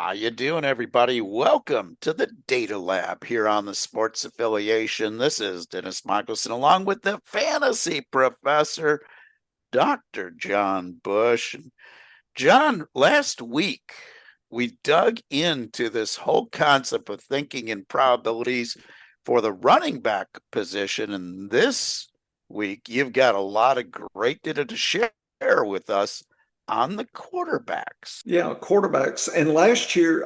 How you doing, everybody? Welcome to the Data Lab here on the Sports Affiliation. This is Dennis Michelson, along with the fantasy professor, Dr. John Bush. John, last week we dug into this whole concept of thinking in probabilities for the running back position, and this week you've got a lot of great data to share with us on the quarterbacks. Yeah, quarterbacks. And last week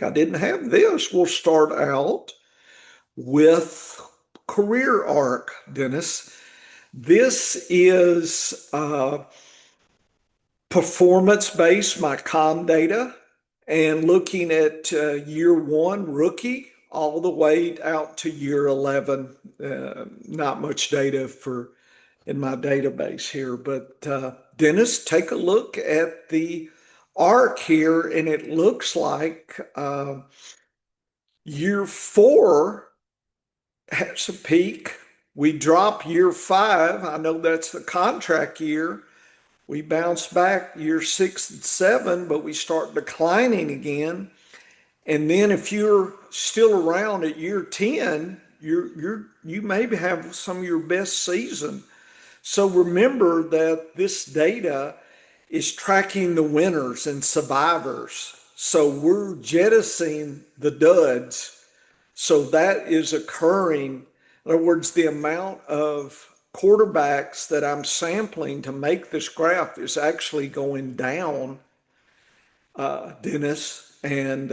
I didn't have this. We'll start out with career arc, Dennis. This is performance based, my com data, and looking at year one rookie all the way out to year 11. Not much data for in my database here, but Dennis, take a look at the arc here, and it looks like year four has a peak. We drop year five. I know that's the contract year. We bounce back year six and seven, but we start declining again. And then if you're still around at year 10, you maybe have some of your best season. So remember that this data is tracking the winners and survivors. So we're jettisoning the duds. So that is occurring. In other words, the amount of quarterbacks that I'm sampling to make this graph is actually going down, Dennis. And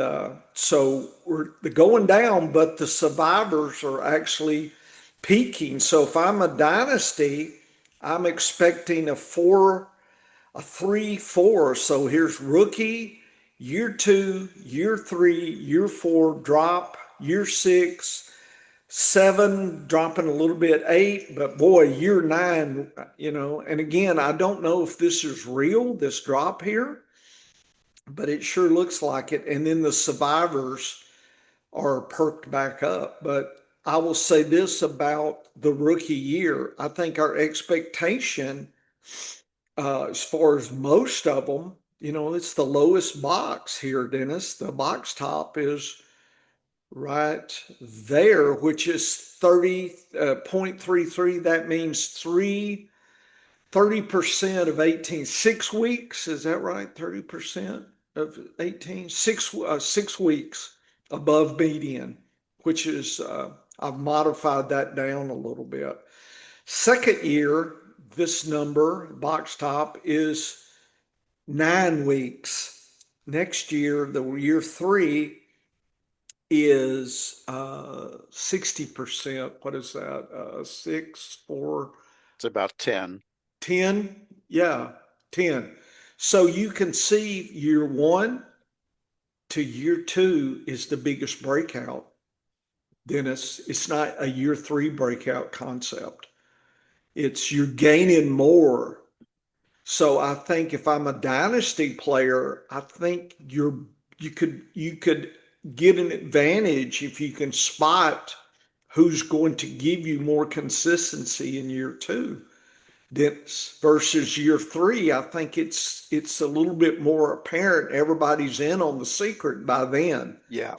so we're going down, but the survivors are actually peaking. So if I'm a dynasty, I'm expecting a 3-4. So here's rookie, year two, year three, year four, drop, year six, seven, dropping a little bit, eight, but boy, year nine, and again, I don't know if this is real, this drop here, but it sure looks like it. And then the survivors are perked back up. But I will say this about the rookie year. I think our expectation, as far as most of them, it's the lowest box here, Dennis. The box top is right there, which is 30.33. That means 30% of 18, 6 weeks. Is that right? 30% of 18, 6 weeks above median, which is, I've modified that down a little bit. Second year, this number, box top, is 9 weeks. Next year, the year three is 60%. What is that? 6, 4, It's about 10. 10? Yeah, 10. So you can see year one to year two is the biggest breakout, Dennis. It's not a year three breakout concept. It's you're gaining more. So I think if I'm a dynasty player, I think you could get an advantage if you can spot who's going to give you more consistency in year two. Versus year three, I think it's a little bit more apparent. Everybody's in on the secret by then. Yeah.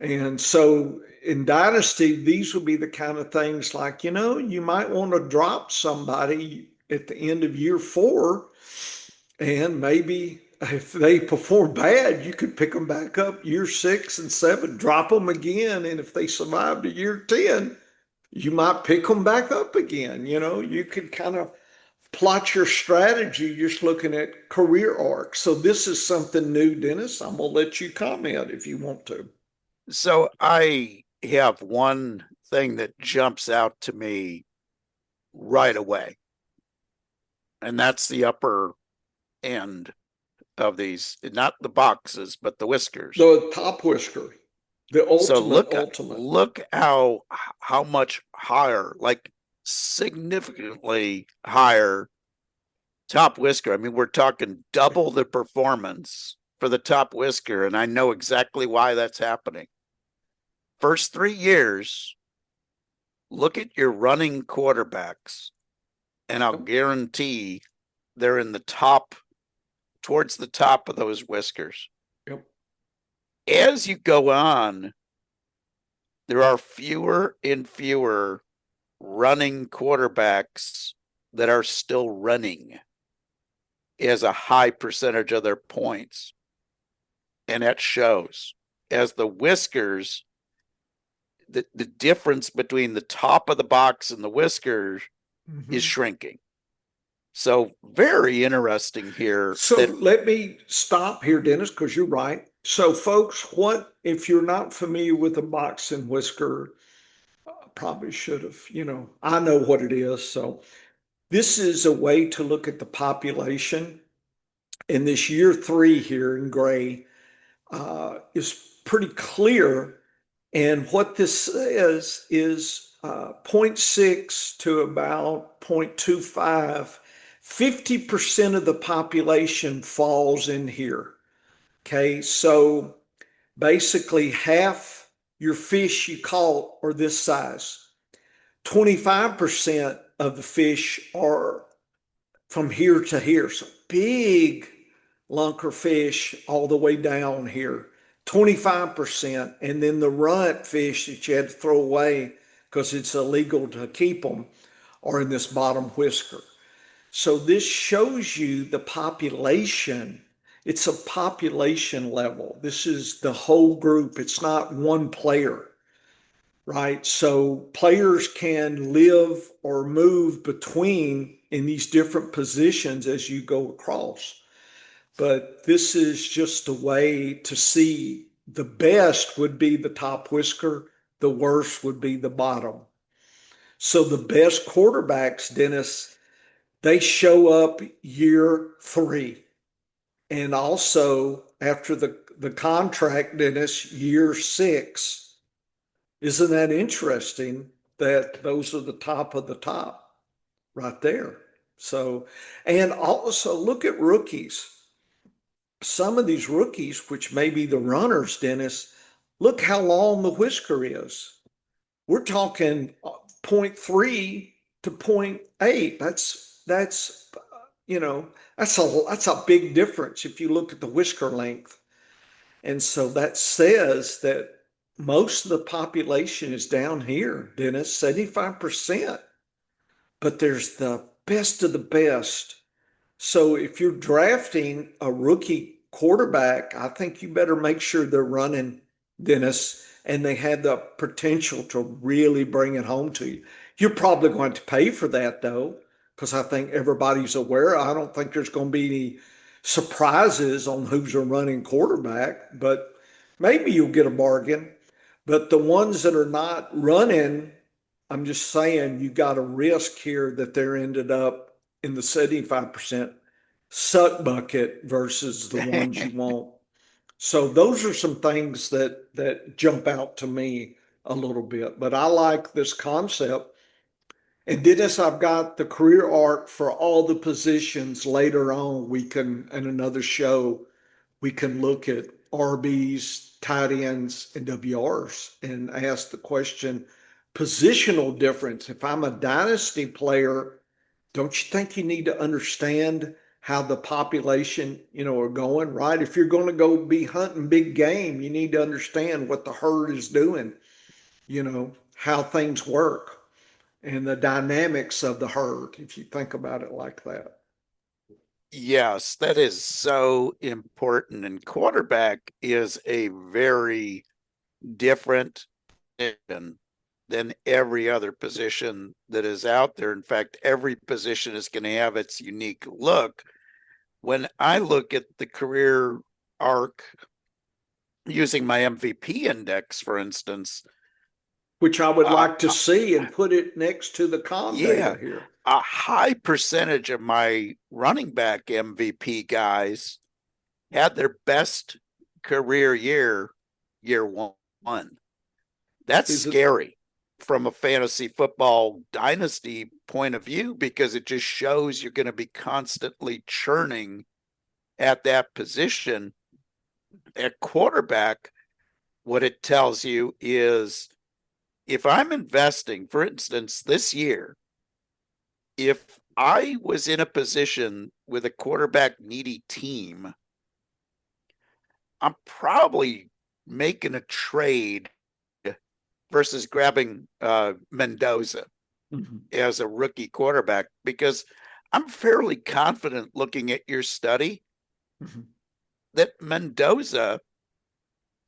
And so in Dynasty, these would be the kind of things like, you might want to drop somebody at the end of year four, and maybe if they perform bad, you could pick them back up year six and seven, drop them again. And if they survive to year 10, you might pick them back up again. You could kind of plot your strategy just looking at career arcs. So this is something new, Dennis. I'm going to let you comment if you want to. So I have one thing that jumps out to me right away, and that's the upper end of these, not the boxes, but the whiskers. The top whisker, the So ultimate. look how much higher, like significantly higher top whisker. I mean, we're talking double the performance for the top whisker, and I know exactly why that's happening. First 3 years, look at your running quarterbacks, and I'll guarantee they're in the top towards the top of those whiskers. Yep. As you go on, there are fewer and fewer running quarterbacks that are still running as a high percentage of their points. And that shows as the whiskers, the difference between the top of the box and the whiskers is shrinking. So very interesting here. So let me stop here, Dennis, because you're right. So, folks, what if you're not familiar with a box and whisker? Probably should have, I know what it is. So, this is a way to look at the population. And this year three here in gray is pretty clear. And what this says is 0.6 to about 0.25, 50% of the population falls in here. Okay, so basically half your fish you caught are this size. 25% of the fish are from here to here. So big lunker fish all the way down here. 25%. And then the runt fish that you had to throw away because it's illegal to keep them are in this bottom whisker. So this shows you the population. It's a population level. This is the whole group. It's not one player, right? So players can live or move between in these different positions as you go across. But this is just a way to see the best would be the top whisker, the worst would be the bottom. So the best quarterbacks, Dennis, they show up year three. And also after the contract, Dennis, year six. Isn't that interesting that those are the top of the top right there? So, and also look at rookies. Some of these rookies, which may be the runners, Dennis, look how long the whisker is. We're talking 0.3 to 0.8. That's that's a big difference if you look at the whisker length. And so that says that most of the population is down here, Dennis, 75%. But there's the best of the best. So if you're drafting a rookie quarterback, I think you better make sure they're running, Dennis, and they have the potential to really bring it home to you. You're probably going to pay for that though, because I think everybody's aware. I don't think there's going to be any surprises on who's a running quarterback, but maybe you'll get a bargain. But the ones that are not running, I'm just saying you got a risk here that they're ended up in the 75% suck bucket versus the ones you want. So those are some things that jump out to me a little bit. But I like this concept. And Dennis, I've got the career arc for all the positions later on. We can, in another show, we can look at RBs, tight ends, and WRs and ask the question, positional difference. If I'm a dynasty player, don't you think you need to understand how the population, are going, right? If you're going to go be hunting big game, you need to understand what the herd is doing, how things work and the dynamics of the herd, if you think about it like that. Yes, that is so important. And quarterback is a very different than every other position that is out there. In fact, every position is going to have its unique look. When I look at the career arc using my MVP index, for instance, which I would like to see and put it next to the data here. A high percentage of my running back MVP guys had their best career year one. That's scary from a fantasy football dynasty point of view because it just shows you're going to be constantly churning at that position. At quarterback, what it tells you is if I'm investing, for instance, this year, if I was in a position with a quarterback needy team, I'm probably making a trade versus grabbing Mendoza as a rookie quarterback because I'm fairly confident looking at your study that Mendoza,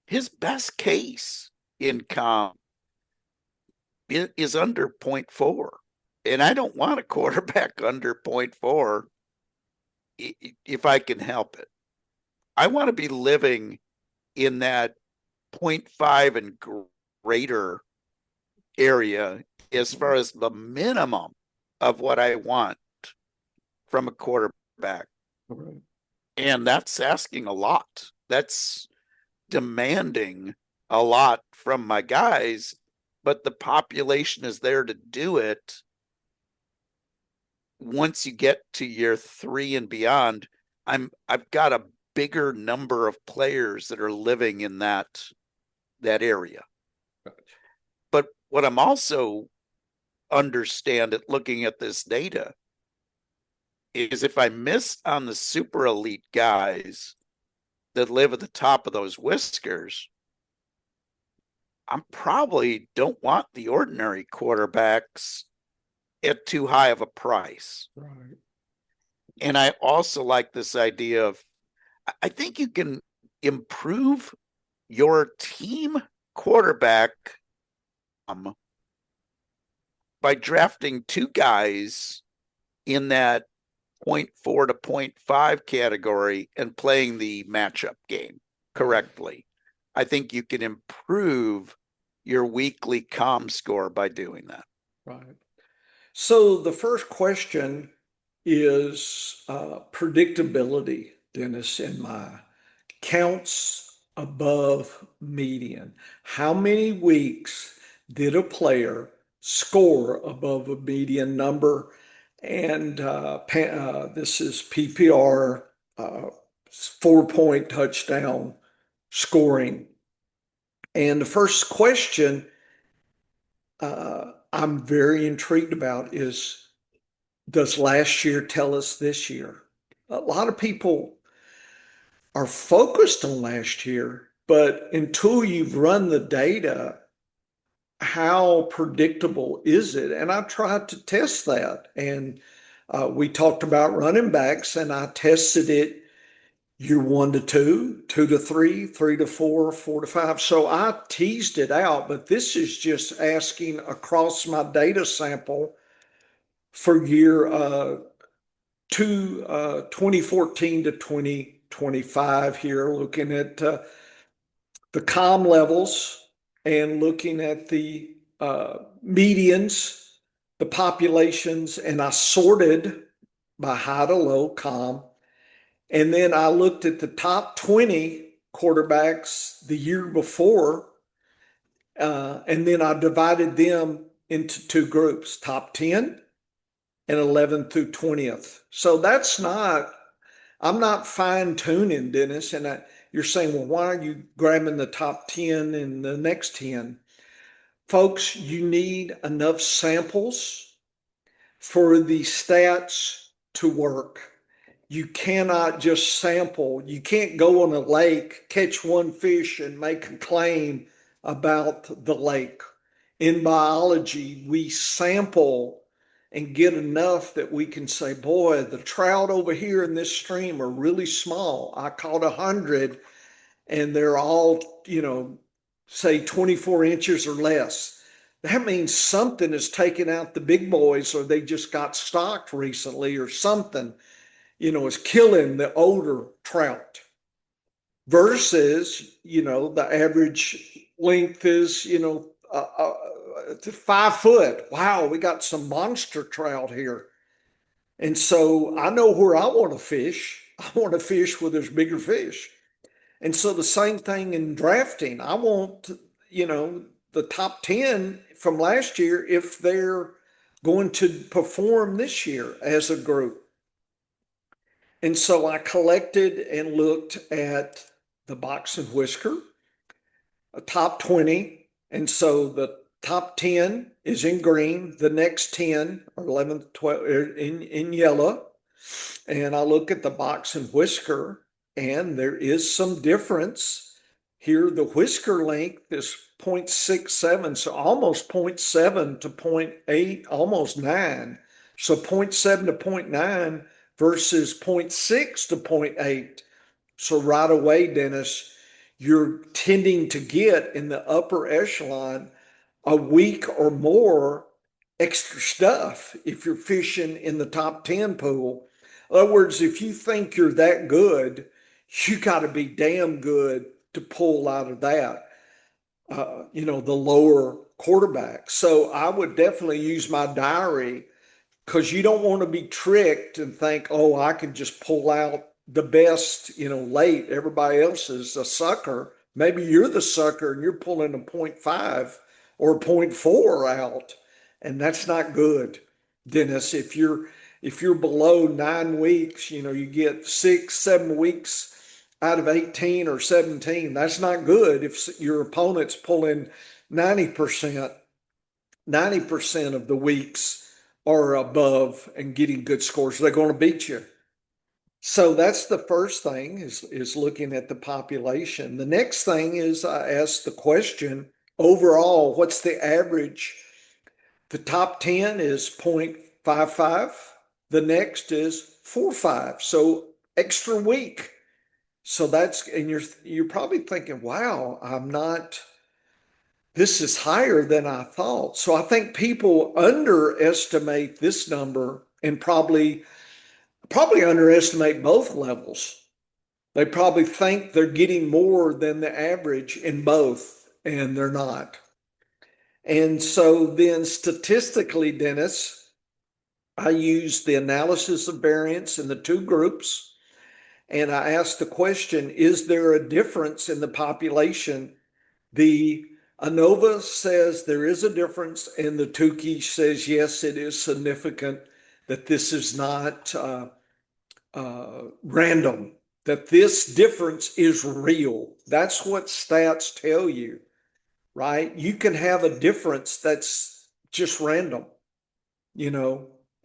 his best case income is under 0.4. And I don't want a quarterback under 0.4 if I can help it. I want to be living in that 0.5 and greater area as far as the minimum of what I want from a quarterback. Right. And that's asking a lot. That's demanding a lot from my guys, but the population is there to do it. Once you get to year 3 and beyond, I've got a bigger number of players that are living in that area. But what I'm also understand it looking at this data is if I miss on the super elite guys that live at the top of those whiskers, I probably don't want the ordinary quarterbacks at too high of a price. Right. And I also like this idea of I think you can improve your team quarterback by drafting 2 guys in that 0.4 to 0.5 category and playing the matchup game correctly. I think you can improve your weekly score by doing that. Right. So the first question is predictability, Dennis, in my counts above median. How many weeks did a player score above a median number? And this is PPR, 4-point touchdown scoring. And the first question I'm very intrigued about is, does last year tell us this year? A lot of people are focused on last year, but until you've run the data, how predictable is it? And I tried to test that. And we talked about running backs, and I tested it year 1 to 2, 2 to 3, 3 to 4, 4 to 5. So I teased it out, but this is just asking across my data sample for year 2014 to 2025 here, looking at the COM levels and looking at the medians, the populations, and I sorted by high to low COM. And then I looked at the top 20 quarterbacks the year before, and then I divided them into 2 groups, top 10 and 11th through 20th. So that's not, I'm not fine tuning, Dennis. And you're saying, well, why are you grabbing the top 10 and the next 10? Folks, you need enough samples for the stats to work. You cannot just sample. You can't go on a lake, catch one fish, and make a claim about the lake. In biology, we sample and get enough that we can say, boy, the trout over here in this stream are really small. I caught 100 and they're all, say 24 inches or less. That means something is taking out the big boys, or they just got stocked recently, or something, is killing the older trout. Versus, the average length is, 5 foot. Wow, we got some monster trout here. And so I know where I want to fish. I want to fish where there's bigger fish. And so the same thing in drafting. I want, the top 10 from last year if they're going to perform this year as a group. And so I collected and looked at the box and whisker, a top 20. And so the top 10 is in green. The next 10 or 11, 12 are in yellow. And I look at the box and whisker, and there is some difference. Here, the whisker length is 0.67, so almost zero point 0.7 to 0.8, almost 9. So 0.7 to 0.9 versus zero point 0.6 to 0.8. So right away, Dennis, you're tending to get in the upper echelon a week or more extra stuff if you're fishing in the top 10 pool. In other words, if you think you're that good, you got to be damn good to pull out of that, the lower quarterback. So I would definitely use my diary because you don't want to be tricked and think, oh, I can just pull out the best, late. Everybody else is a sucker. Maybe you're the sucker and you're pulling a 0.5 or a 0.4 out, and that's not good, Dennis. If you're below 9 weeks, you get 6, 7 weeks out of 18 or 17. That's not good if your opponent's pulling 90%, 90% of the weeks are above and getting good scores. They're going to beat you. So that's the first thing is looking at the population. The next thing is I ask the question overall, what's the average? The top 10 is 0.55. The next is 4.5. So extra week. So and you're probably thinking, wow, this is higher than I thought. So I think people underestimate this number and probably underestimate both levels. They probably think they're getting more than the average in both, and they're not. And so then statistically, Dennis, I use the analysis of variance in the two groups, and I ask the question, is there a difference in the population? The ANOVA says there is a difference, and the Tukey says, yes, it is significant, that this is not random, that this difference is real. That's what stats tell you, right? You can have a difference that's just random,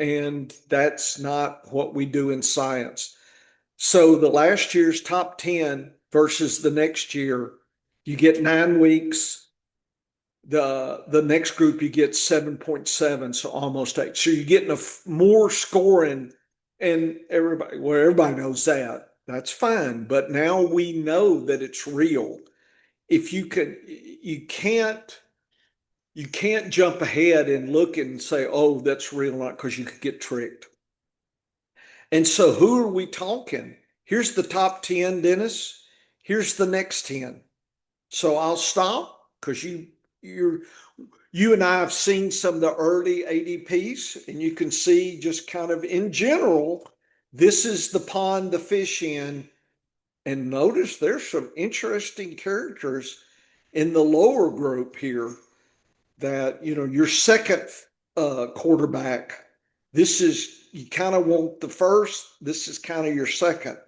and that's not what we do in science. So the last year's top 10 versus the next year, you get 9 weeks. The next group you get 7.7, so almost 8. So you're getting more scoring, and everybody knows that. That's fine, but now we know that it's real. If you can't jump ahead and look and say, oh, that's real, not, because you could get tricked. And so who are we talking? Here's the top 10, Dennis. Here's the next 10. So I'll stop because you and I have seen some of the early ADPs, and you can see just kind of in general, this is the pond to fish in. And notice there's some interesting characters in the lower group here that, your second quarterback, you kind of want the first, this is kind of your second.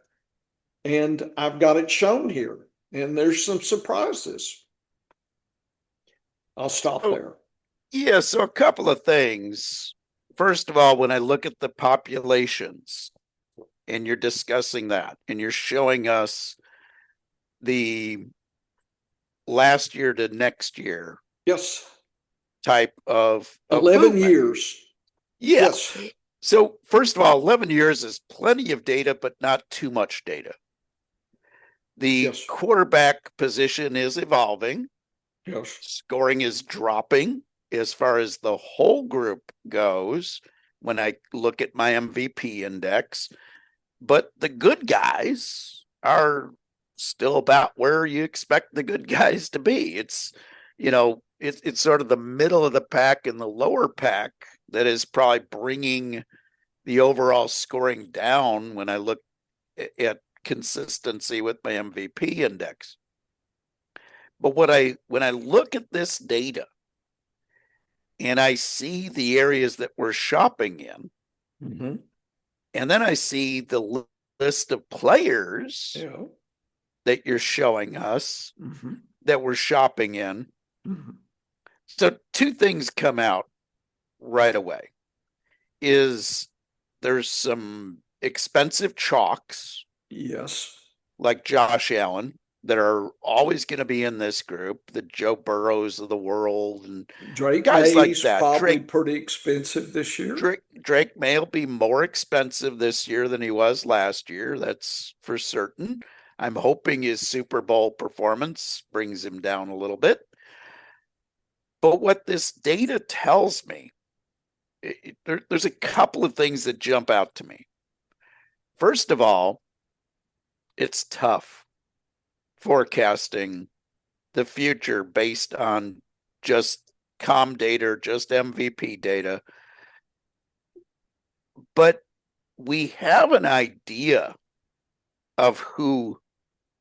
And I've got it shown here, and there's some surprises. I'll stop there. Yeah, so a couple of things. First of all, when I look at the populations and you're discussing that and you're showing us the last year to next year Yes. type of 11 movement. years. Yeah. Yes. So first of all, 11 years is plenty of data, but not too much data. The Yes. quarterback position is evolving. Yes. Scoring is dropping as far as the whole group goes when I look at my MVP index. But the good guys are still about where you expect the good guys to be. It's sort of the middle of the pack and the lower pack that is probably bringing the overall scoring down when I look at consistency with my MVP index. But when I look at this data and I see the areas that we're shopping in, Mm-hmm. and then I see the list of players that you're showing us Mm-hmm. that we're shopping in, Mm-hmm. So two things come out right away is there's some expensive chalks Yes. like Josh Allen that are always going to be in this group, the Joe Burrows of the world and Drake guys like May's that. probably pretty expensive this year. Drake may be more expensive this year than he was last year. That's for certain. I'm hoping his Super Bowl performance brings him down a little bit. But what this data tells me, there's a couple of things that jump out to me. First of all, it's tough forecasting the future based on just com data, just MVP data. But we have an idea of who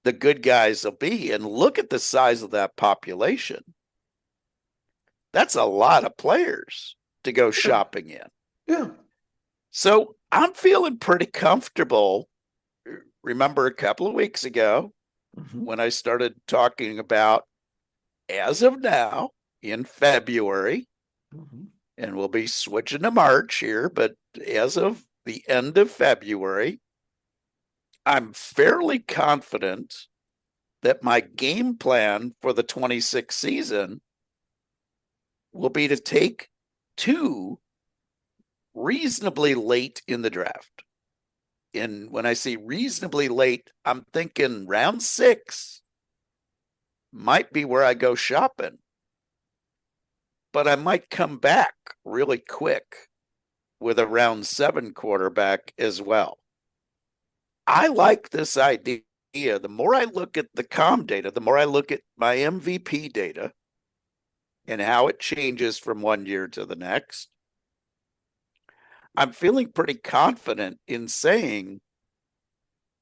the good guys will be. And look at the size of that population. That's a lot of players to go shopping in. Yeah. So I'm feeling pretty comfortable. Remember a couple of weeks ago when I started talking about, as of now in February, and we'll be switching to March here, but as of the end of February, I'm fairly confident that my game plan for the 26th season will be to take two reasonably late in the draft. And when I say reasonably late, I'm thinking round 6 might be where I go shopping. But I might come back really quick with a round 7 quarterback as well. I like this idea. The more I look at the com data, the more I look at my MVP data and how it changes from one year to the next, I'm feeling pretty confident in saying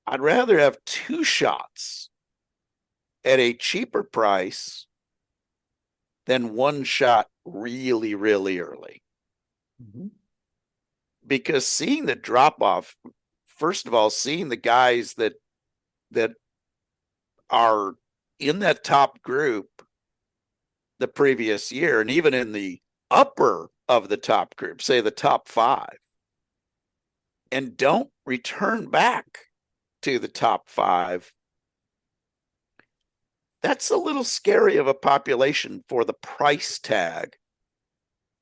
I'd rather have 2 shots at a cheaper price than 1 shot really, really early. Because seeing the drop off, first of all, seeing the guys that are in that top group the previous year, and even in the upper of the top group, say the top 5, and don't return back to the top 5, that's a little scary of a population for the price tag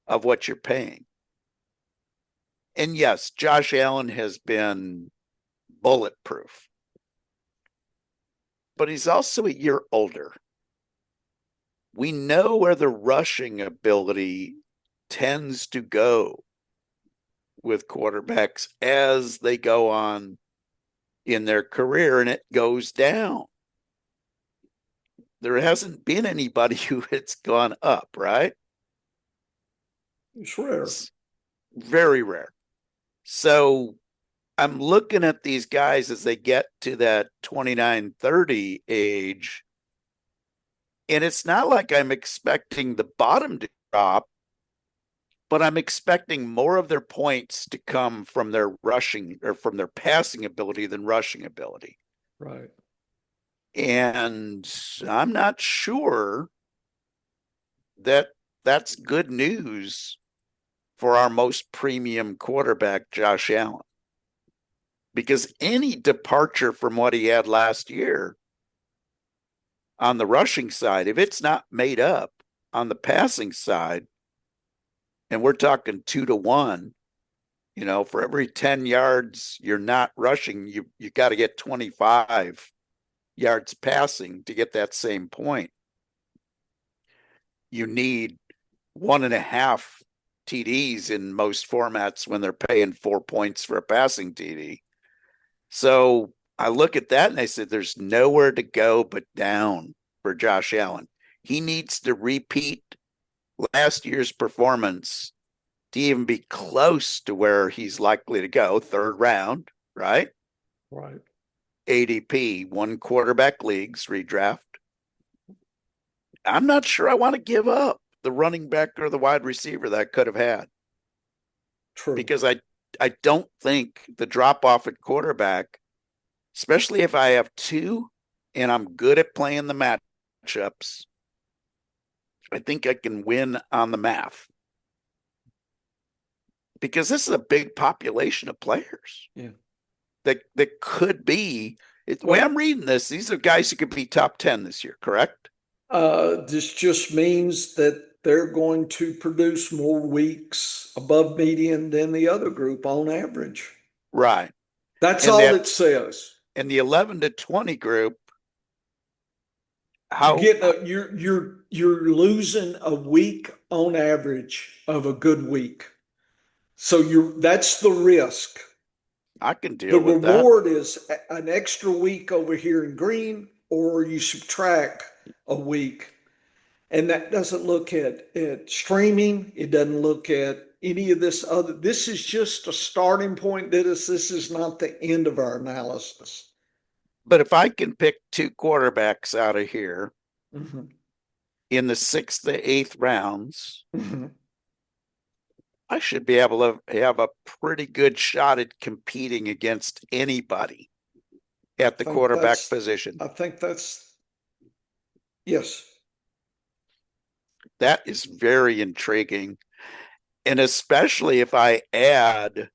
of what you're paying. And yes, Josh Allen has been bulletproof, but he's also a year older. We know where the rushing ability tends to go with quarterbacks as they go on in their career, and it goes down. There hasn't been anybody who has gone up, right? It's rare. It's very rare. So I'm looking at these guys as they get to that 29, 30 age. And it's not like I'm expecting the bottom to drop, but I'm expecting more of their points to come from their rushing or from their passing ability than rushing ability. Right. And I'm not sure that that's good news for our most premium quarterback, Josh Allen. Because any departure from what he had last year on the rushing side, if it's not made up on the passing side, and we're talking 2 to 1, for every 10 yards you're not rushing, you got to get 25 yards passing to get that same point. You need 1.5 TDs in most formats when they're paying 4 points for a passing TD. So I look at that and I said, there's nowhere to go but down for Josh Allen. He needs to repeat last year's performance to even be close to where he's likely to go, 3rd round, right? Right. ADP, 1 quarterback leagues, redraft. I'm not sure I want to give up the running back or the wide receiver that I could have had. True. Because I don't think the drop off at quarterback, especially if I have 2 and I'm good at playing the matchups, I think I can win on the math because this is a big population of players Yeah. that could be. The way Well, I'm reading this, these are guys who could be top 10 this year, correct? this just means that they're going to produce more weeks above median than the other group on average. Right. That's And all that it says. in the 11 to 20 group, You're how getting you're losing a week on average of a good week. So that's the risk. I can The deal with that. reward is an extra week over here in green, or you subtract a week. And that doesn't look at streaming. It doesn't look at any of this other. This is just a starting point, Dennis. This is not the end of our analysis. But if I can pick two quarterbacks out of here Mm-hmm. in the sixth to eighth rounds, Mm-hmm. I should be able to have a pretty good shot at competing against anybody at the quarterback position. I think that's, yes. That is very intriguing. And especially if I add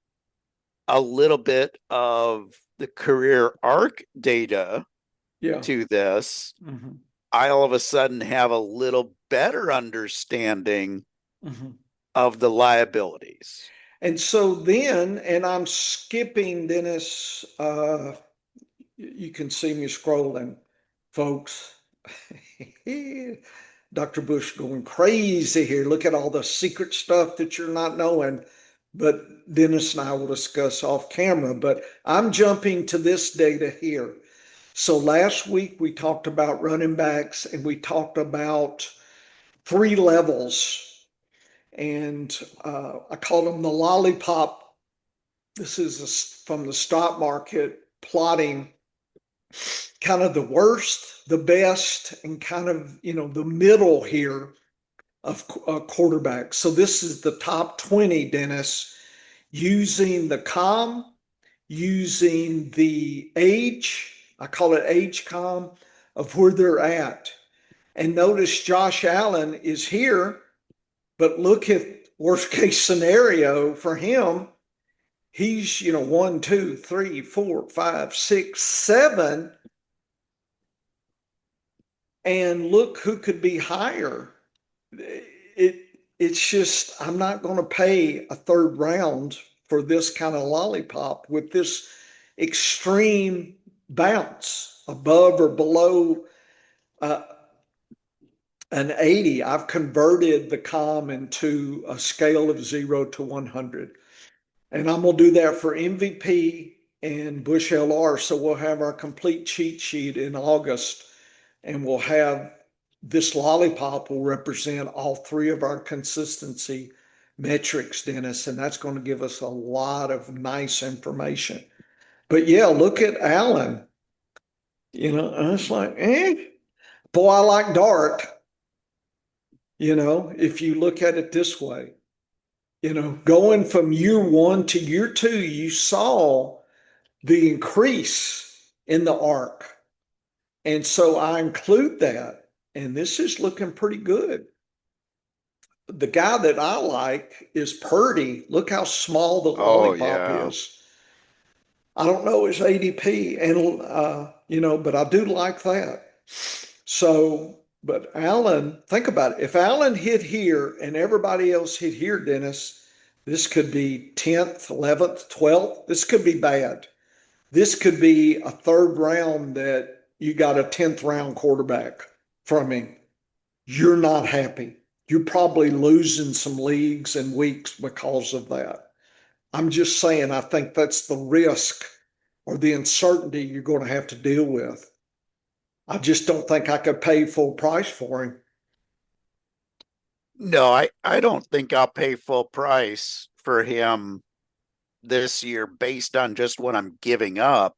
a little bit of the career arc data Yeah. to this, Mm-hmm. I all of a sudden have a little better understanding Mm-hmm. of the liabilities. And so then, and I'm skipping, Dennis, you can see me scrolling, folks. Dr. Bush going crazy here. Look at all the secret stuff that you're not knowing. But Dennis and I will discuss off camera. But I'm jumping to this data here. So last week we talked about running backs and we talked about three levels. And I called them the lollipop. This is from the stock market plotting kind of the worst, the best, and kind of, the middle here of quarterbacks. So this is the top 20, Dennis, using the com, using the age, I call it age com, of where they're at. And notice Josh Allen is here, but look at worst case scenario for him. He's, 1, 2, 3, 4, 5, 6, 7. And look who could be higher. It's just I'm not going to pay a third round for this kind of lollipop with this extreme bounce above or below uh, an 80. I've converted the com into a scale of 0 to 100. And I'm going to do that for MVP and Bush LR. So we'll have our complete cheat sheet in August, and we'll have this lollipop will represent all three of our consistency metrics, Dennis, and that's going to give us a lot of nice information. But yeah, look at Allen. And it's like, boy, I like Dart. If you look at it this way, going from year one to year two, you saw the increase in the arc. And so I include that. And this is looking pretty good. The guy that I like is Purdy. Look how small the Oh, lollipop yeah. is. I don't know his ADP, and but I do like that. So, but Allen, think about it. If Allen hit here and everybody else hit here, Dennis, this could be 10th, 11th, 12th. This could be bad. This could be a third round that you got a 10th round quarterback from him. You're not happy. You're probably losing some leagues and weeks because of that. I'm just saying, I think that's the risk or the uncertainty you're going to have to deal with. I just don't think I could pay full price for him. No, I don't think I'll pay full price for him this year based on just what I'm giving up.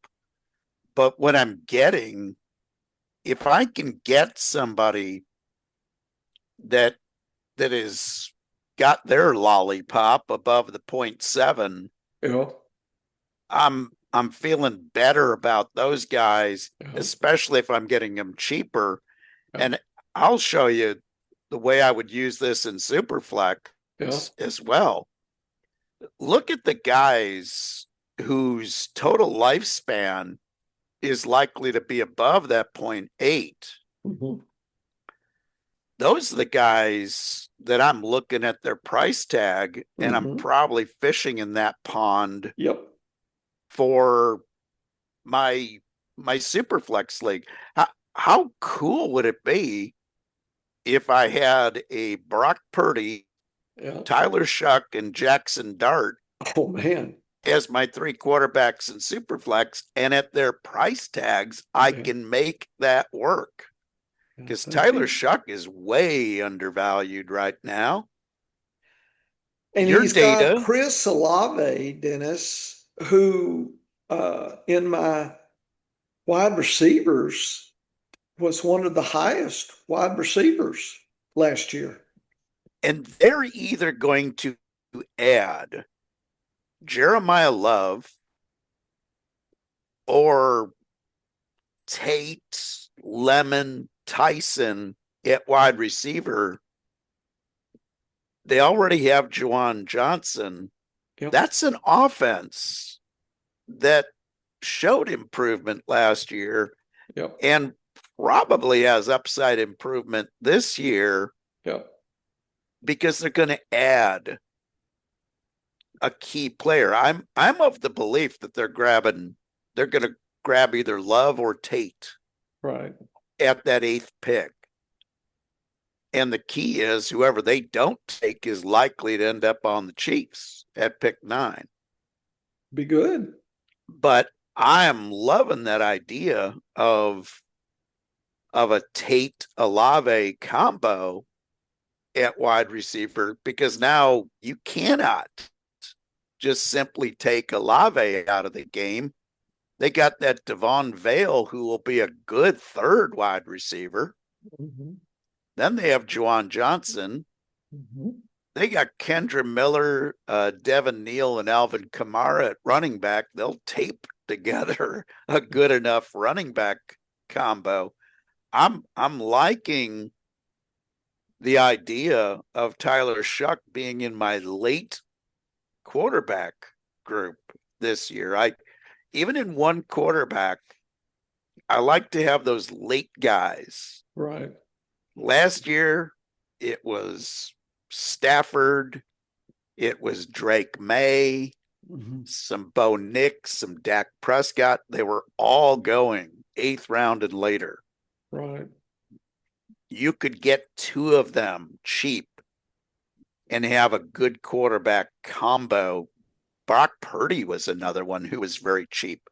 But what I'm getting, if I can get somebody that is got their lollipop above the 0.7, Yeah. I'm feeling better about those guys, Yeah. especially if I'm getting them cheaper. Yeah. And I'll show you the way I would use this in Superflex Yeah. as well. Look at the guys whose total lifespan is likely to be above that 0.8. Mm-hmm. Those are the guys that I'm looking at their price tag, and I'm Mm-hmm. probably fishing in that pond Yep. for my Superflex league. How cool would it be if I had a Brock Purdy, Yeah. Tyler Shuck, and Jackson Dart Oh man. as my three quarterbacks in Superflex, and at their price tags, I Yeah. can make that work? Yeah. Because That'd Tyler be. Shuck is way undervalued right now. And Your he's got data, Chris Olave, Dennis, who in my wide receivers was one of the highest wide receivers last year. and they're either going to add Jeremiah Love or Tate, Lemon, Tyson at wide receiver. They already have Juwan Johnson. Yep. That's an offense that showed improvement last year Yep. and probably has upside improvement this year Yep. because they're going to add a key player. I'm of the belief that they're going to grab either Love or Tate Right. at that 8th pick. And the key is whoever they don't take is likely to end up on the Chiefs at pick 9. Be good. But I am loving that idea of a Tate Olave combo at wide receiver, because now you cannot just simply take Olave out of the game. They got that Devon Vale, who will be a good third wide receiver. Mm-hmm. Then they have Juwan Johnson. Mm-hmm. They got Kendra Miller, Devin Neal, and Alvin Kamara at running back. They'll tape together a good enough running back combo. I'm liking the idea of Tyler Shuck being in my late quarterback group this year. I even in one quarterback, I like to have those late guys. Right. Last year, it was Stafford, it was Drake May, Mm-hmm. some Bo Nix, some Dak Prescott. They were all going 8th round and later. Right. You could get 2 of them cheap and have a good quarterback combo. Brock Purdy was another one who was very cheap.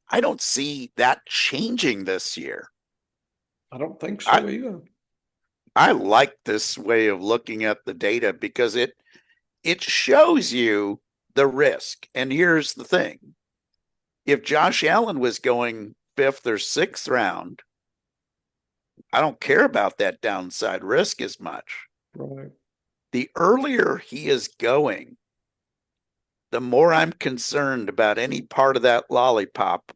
I don't see that changing this year. I don't think I, so either. I like this way of looking at the data because it shows you the risk. And here's the thing. If Josh Allen was going 5th or 6th round, I don't care about that downside risk as much. Right. The earlier he is going, the more I'm concerned about any part of that lollipop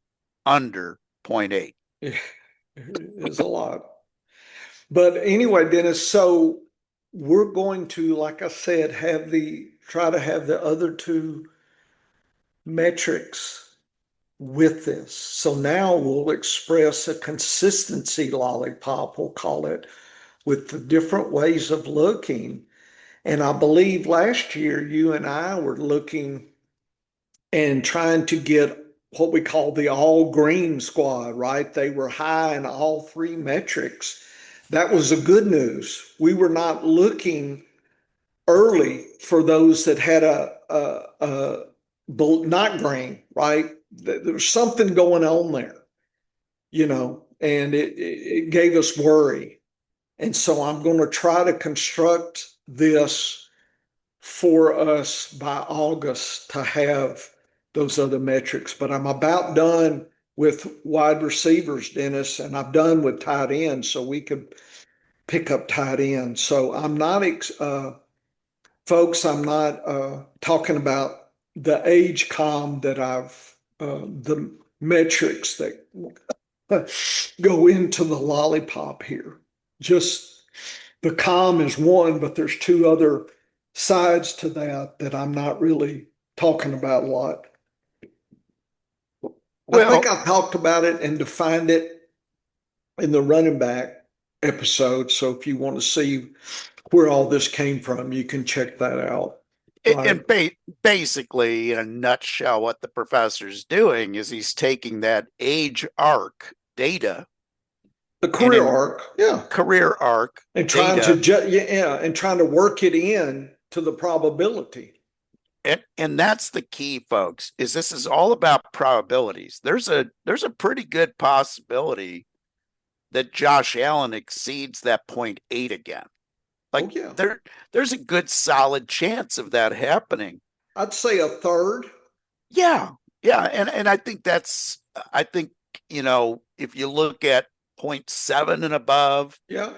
under 0.8. It is a lot. But anyway, Dennis, so we're going to, like I said, try to have the other two metrics with this. So now we'll express a consistency lollipop, we'll call it, with the different ways of looking. And I believe last year you and I were looking and trying to get what we call the all green squad, right? They were high in all 3 metrics. That was the good news. We were not looking early for those that had a not green, right? There was something going on there, and it gave us worry. And so I'm going to try to construct this for us by August to have those other metrics. But I'm about done with wide receivers, Dennis, and I'm done with tight ends, so we could pick up tight ends. So I'm not, folks, I'm not talking about the age com that the metrics that go into the lollipop here. Just the calm is one, but there's two other sides to that that I'm not really talking about a lot. I think Well, I talked about it and defined it in the running back episode. So if you want to see where all this came from, you can check that out. Right. and basically, in a nutshell, what the professor's doing is he's taking that age arc data The and career in arc, yeah. career arc And trying to data, yeah, and trying to work it in to the probability. and that's the key, folks, is this is all about probabilities. There's a pretty good possibility that Josh Allen exceeds that 0.8 again. Oh Like yeah. there's a good solid chance of that happening. I'd say a third. Yeah. Yeah. And I think, if you look at 0.7 and above, Yeah.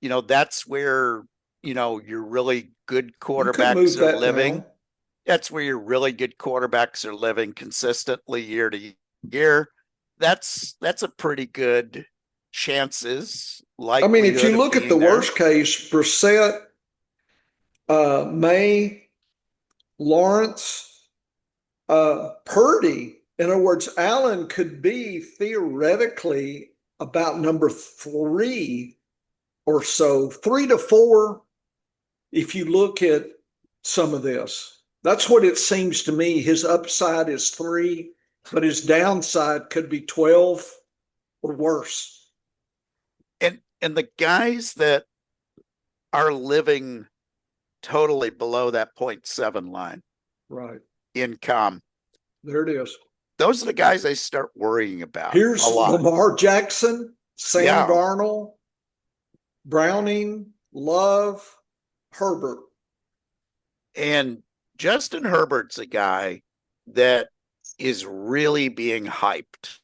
that's where, your really good You could move quarterbacks are that living. down. That's where your really good quarterbacks are living consistently year to year. That's a pretty good chances I mean, if likelihood you of look at the being there. worst case, Brissett, May, Lawrence, Purdy. In other words, Allen could be theoretically about number three or so, 3 to 4, if you look at some of this. That's what it seems to me. His upside is 3, but his downside could be 12 or worse. And the guys that are living totally below that 0.7 line Right. income, There it is. those are the guys I start worrying about a Here's lot. Lamar Jackson, Sam Yeah. Darnold, Browning, Love, Herbert. And Justin Herbert's a guy that is really being hyped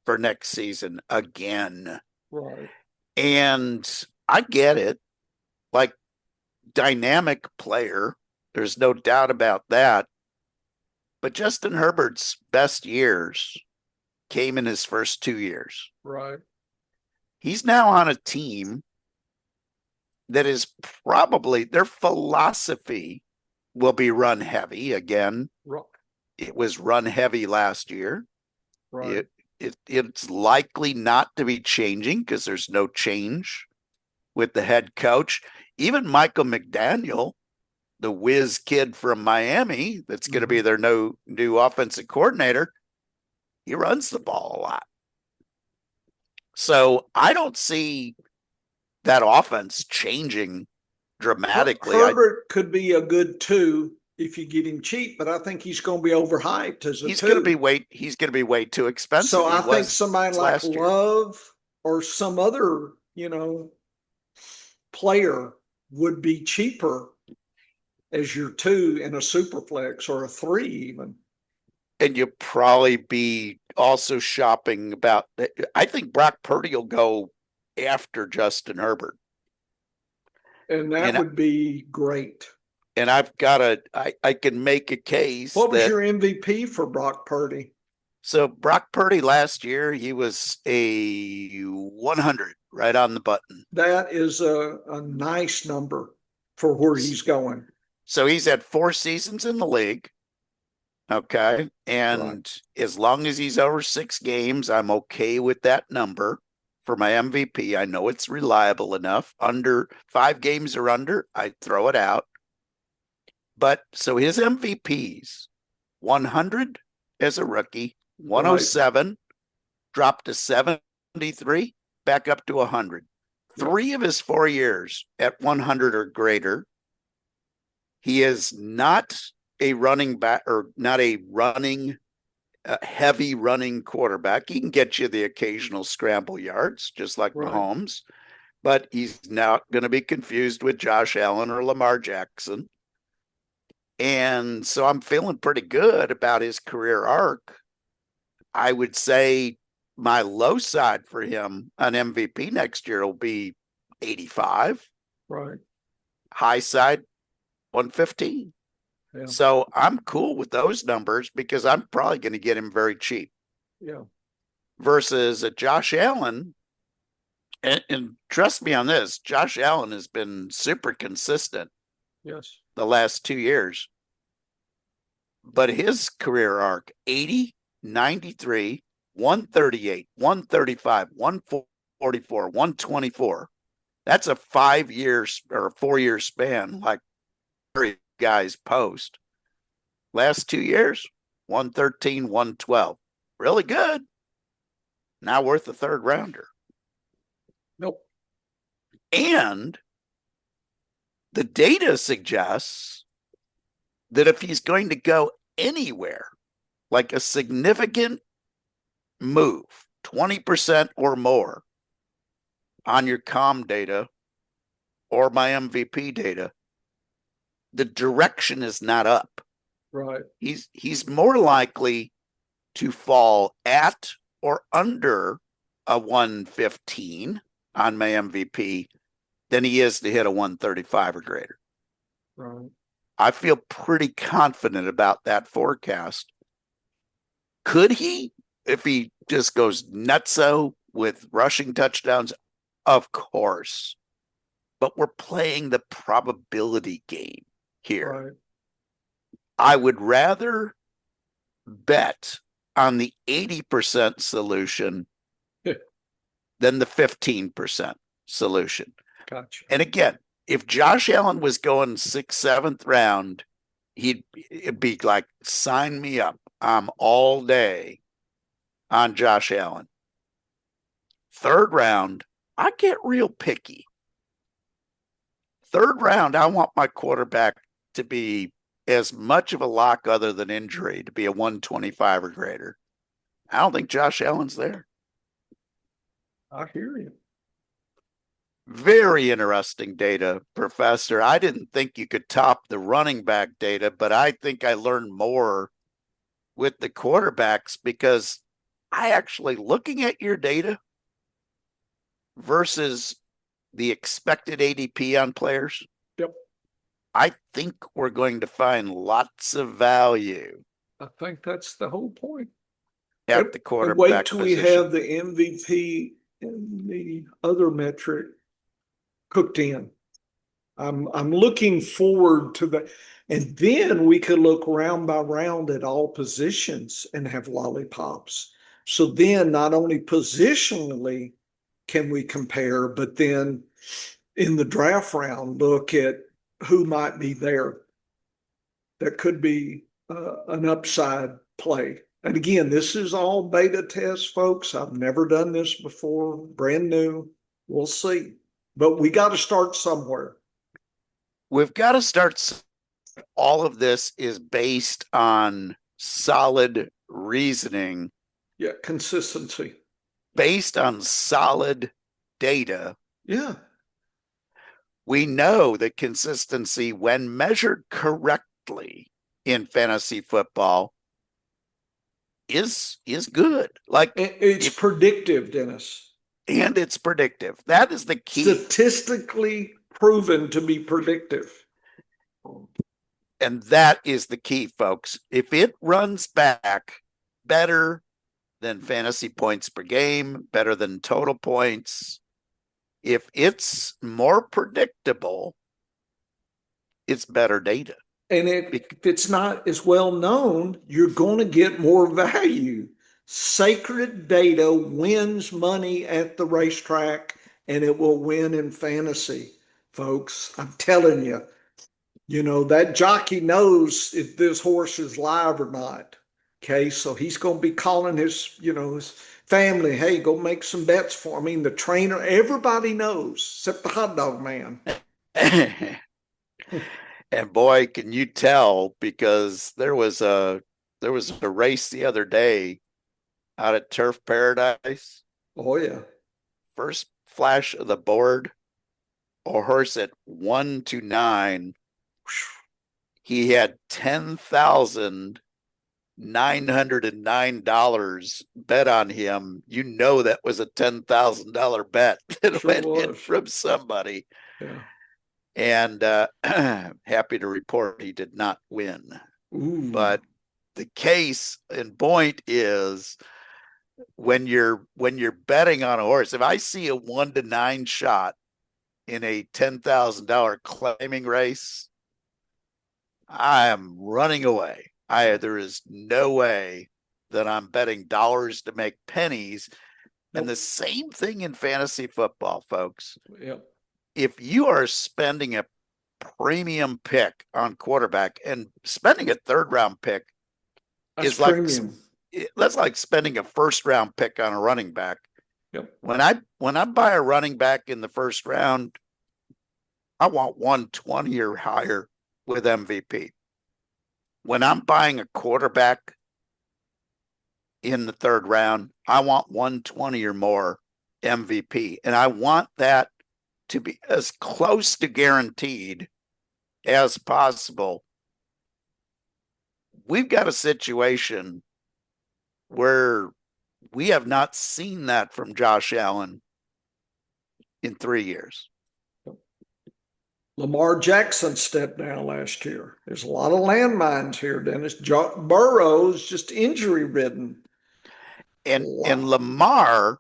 for next season again. Right. And I get it. Like, dynamic player. There's no doubt about that. But Justin Herbert's best years came in his first 2 years. Right. He's now on a team that is probably their philosophy will be run heavy again. Right. It was run heavy last year. Right. It's likely not to be changing because there's no change with the head coach. Even Michael McDaniel, the whiz kid from Miami, that's going to be their new offensive coordinator, he runs the ball a lot. So I don't see that offense changing dramatically. Herbert could be a good 2 if you get him cheap, but I think he's going to be overhyped as a he's 2. going to be way too expensive. So He I think was somebody like last year. Love or some other, player would be cheaper as your 2 in a super flex or a 3 even. And you'll probably be also shopping about. I think Brock Purdy will go after Justin Herbert. And that would be great. And I can make a case. What was your MVP for Brock Purdy? So Brock Purdy last year, he was a 100 right on the button. That is a nice number for where he's going. So he's had 4 seasons in the league. Okay. And as long as he's over 6 games, I'm okay with that number for my MVP. I know it's reliable enough. Under 5 games or under, I'd throw it out. But so his MVPs, 100 as a rookie, 107, dropped to 73, back up to 100. 3 of his 4 years at 100 or greater. He is not a running back or not a heavy running quarterback. He can get you the occasional scramble yards, just like Mahomes, but he's not going to be confused with Josh Allen or Lamar Jackson. And so I'm feeling pretty good about his career arc. I would say my low side for him on MVP next year will be 85. Right. High side, 115. Yeah. So I'm cool with those numbers because I'm probably going to get him very cheap. Yeah. Versus a Josh Allen, And trust me on this, Josh Allen has been super consistent Yes. the last 2 years. But his career arc 80, 93, 138, 135, 144, 124. That's a 5 year or 4 year span, like guys post. Last 2 years, 113, 112. Really good. Now worth a third rounder. Nope. And the data suggests that if he's going to go anywhere, like a significant move, 20% or more on your COM data or my MVP data, the direction is not up. Right. He's more likely to fall at or under a 115 on my MVP than he is to hit a 135 or greater. Right. I feel pretty confident about that forecast. Could he, if he just goes nutso with rushing touchdowns? Of course. But we're playing the probability game here. Right. I would rather bet on the 80% solution than the 15% solution. Gotcha. And again, if Josh Allen was going 6th, 7th round, it'd be like, sign me up. I'm all day on Josh Allen. 3rd round, I get real picky. 3rd round, I want my quarterback to be as much of a lock other than injury, to be a 125 or greater. I don't think Josh Allen's there. I hear you. Very interesting data, Professor. I didn't think you could top the running back data, but I think I learned more with the quarterbacks because I actually, looking at your data versus the expected ADP on players, Yep. I think we're going to find lots of value I think that's the whole point. at the quarterback and wait till position. we have the MVP and the other metric cooked in. I'm looking forward to that. And then we could look round by round at all positions and have lollipops. So then not only positionally can we compare, but then in the draft round, look at who might be there. That could be an upside play. And again, this is all beta test, folks. I've never done this before, brand new. We'll see. But we got to start somewhere. We've got to start. All of this is based on solid reasoning. Yeah, consistency. Based on solid data. Yeah. We know that consistency, when measured correctly in fantasy football, is good. Like, it's predictive, Dennis. And it's predictive. That is the key. Statistically proven to be predictive. And that is the key, folks. If it runs back better than fantasy points per game, better than total points, if it's more predictable, it's better data. And if it's not as well known, you're going to get more value. Sacred data wins money at the racetrack, and it will win in fantasy, folks. I'm telling you. You know, that jockey knows if this horse is live or not. Okay, so he's going to be calling his, his family, hey, go make some bets for me. And the trainer, everybody knows, except the hot dog man. And boy, can you tell, because there was a race the other day out at Turf Paradise. Oh yeah. First flash of the board, a horse at 1-9. He had $10,909 bet on him. You know that was a $10,000 bet that went in from somebody. Yeah. And happy to report he did not win. Ooh. But the case in point is when you're betting on a horse, if I see a 1-9 shot in a $10,000 claiming race, I am running away. There is no way that I'm betting dollars to make pennies. And the same thing in fantasy football, folks. Yep. If you are spending a premium pick on quarterback, and spending a third round pick That's is like premium. that's like spending a first round pick on a running back. Yep. When I buy a running back in the first round, I want 120 or higher with MVP. When I'm buying a quarterback in the third round, I want 120 or more MVP. And I want that to be as close to guaranteed as possible. We've got a situation where we have not seen that from Josh Allen in 3 years. Lamar Jackson stepped down last year. There's a lot of landmines here, Dennis. Burrow's just injury ridden. And Lamar,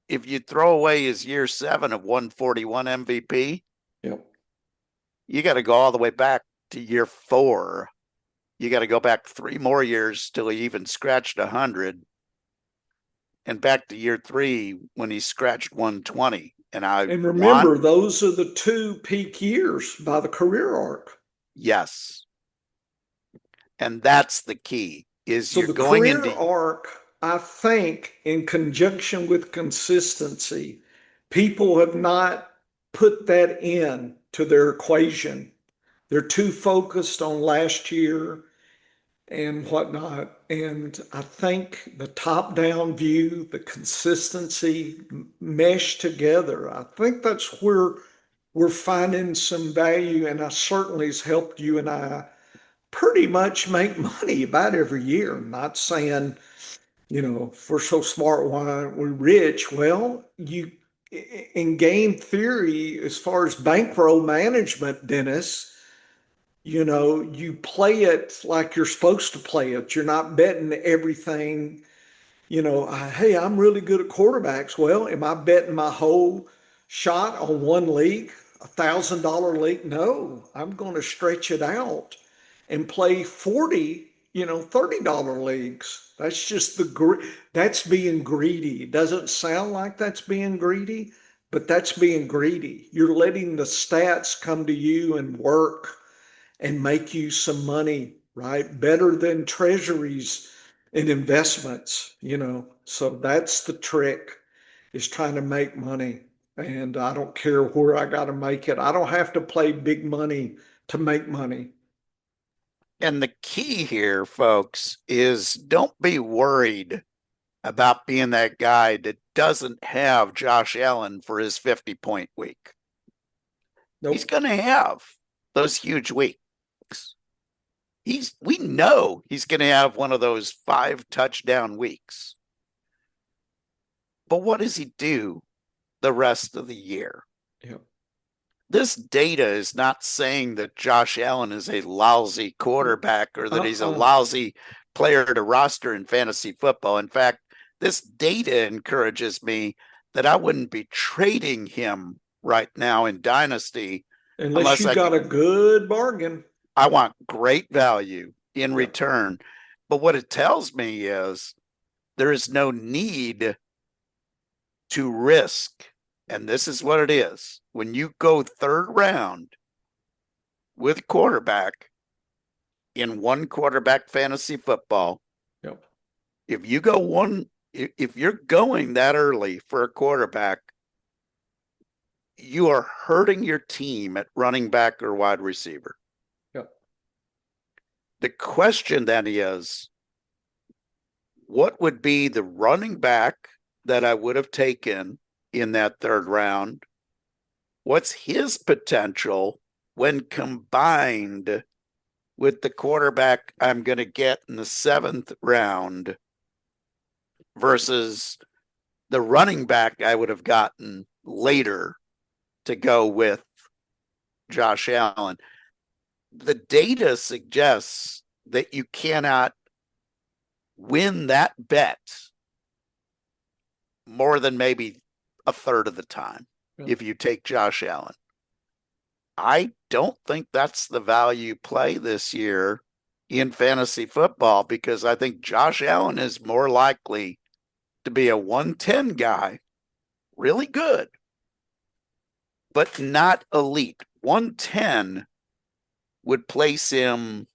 if you throw away his year 7 of 141 MVP, yep, you got to go all the way back to year 4. You got to go back 3 more years till he even scratched 100, and back to year 3 when he scratched 120. And remember, those are the 2 peak years by the career arc. Yes, and that's the key. So the career arc, I think, in conjunction with consistency, people have not put that in to their equation. They're too focused on last year and whatnot. And I think the top-down view, the consistency mesh together. I think that's where we're finding some value, and I certainly has helped you and I pretty much make money about every year. I'm not saying, if we're so smart, why aren't we rich? Well, in game theory, as far as bankroll management, Dennis, you play it like you're supposed to play it. You're not betting everything, hey, I'm really good at quarterbacks. Well, am I betting my whole shot on one league, $1,000 league? No, I'm going to stretch it out and play 40, $30 leagues. That's just that's being greedy. It doesn't sound like that's being greedy, but that's being greedy. You're letting the stats come to you and work and make you some money, right? Better than treasuries and investments, So that's the trick, is trying to make money. And I don't care where I got to make it. I don't have to play big money to make money. And the key here, folks, is don't be worried about being that guy that doesn't have Josh Allen for his 50-point week. Nope. He's going to have those huge weeks. We know he's going to have one of those 5 touchdown weeks. But what does he do the rest of the year? Yep. This data is not saying that Josh Allen is a lousy quarterback or that he's a lousy player to roster in fantasy football. In fact, this data encourages me that I wouldn't be trading him right now in Dynasty unless you got a good bargain. I want great value in return. But what it tells me is there is no need to risk. And this is what it is. When you go third round with quarterback in 1 quarterback fantasy football, if you're going that early for a quarterback, you are hurting your team at running back or wide receiver. The question then is, what would be the running back that I would have taken in that third round? What's his potential when combined with the quarterback I'm going to get in the 7th round versus the running back I would have gotten later to go with Josh Allen? The data suggests that you cannot win that bet more than maybe a third of the time if you take Josh Allen. I don't think that's the value play this year in fantasy football, because I think Josh Allen is more likely to be a 110 guy, really good, but not elite. 110 would place him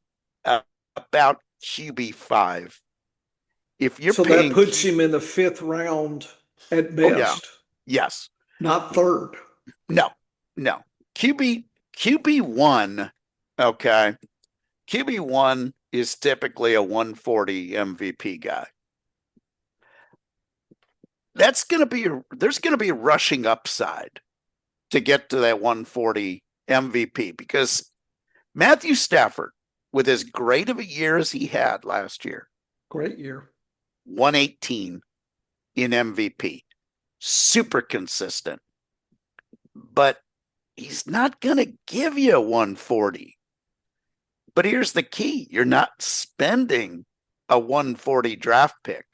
about QB5. If you're So paying, that puts him in the 5th round at oh yeah, best, yes, not 3rd. no, QB1, okay, QB1 is typically a 140 MVP guy. There's going to be a rushing upside to get to that 140 MVP, because Matthew Stafford, with as great of a year as he had last year, Great year. 118 in MVP, super consistent, but he's not going to give you 140. But here's the key: you're not spending a 140 draft pick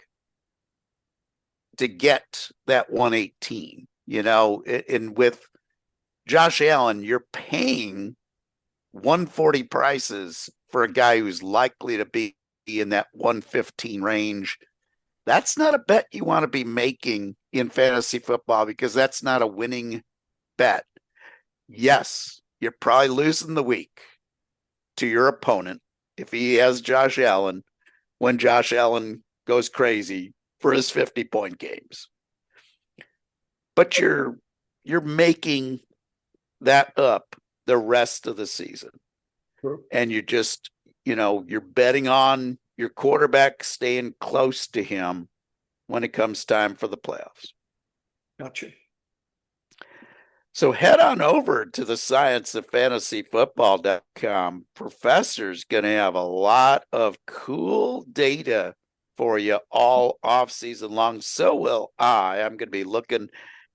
to get that 118, and with Josh Allen, you're paying 140 prices for a guy who's likely to be in that 115 range. That's not a bet you want to be making in fantasy football, because that's not a winning bet. Yes, you're probably losing the week to your opponent if he has Josh Allen when Josh Allen goes crazy for his 50-point games. But you're making that up the rest of the season. Sure. And you just, you're betting on your quarterback staying close to him when it comes time for the playoffs. Gotcha. So head on over to the scienceoffantasyfootball.com. Professor's going to have a lot of cool data for you all off season long. So will I. I'm going to be looking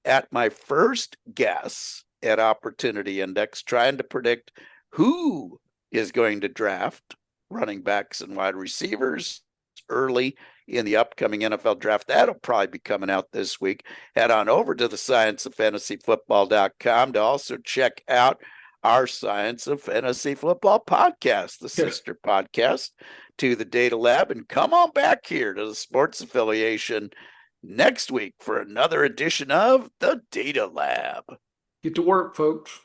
at my first guess at Opportunity Index, trying to predict who is going to draft running backs and wide receivers early in the upcoming NFL draft. That'll probably be coming out this week. Head on over to the scienceoffantasyfootball.com to also check out our Science of Fantasy Football podcast, the sister podcast to the Data Lab. And come on back here to the Sports Affiliation next week for another edition of the Data Lab. Get to work, folks.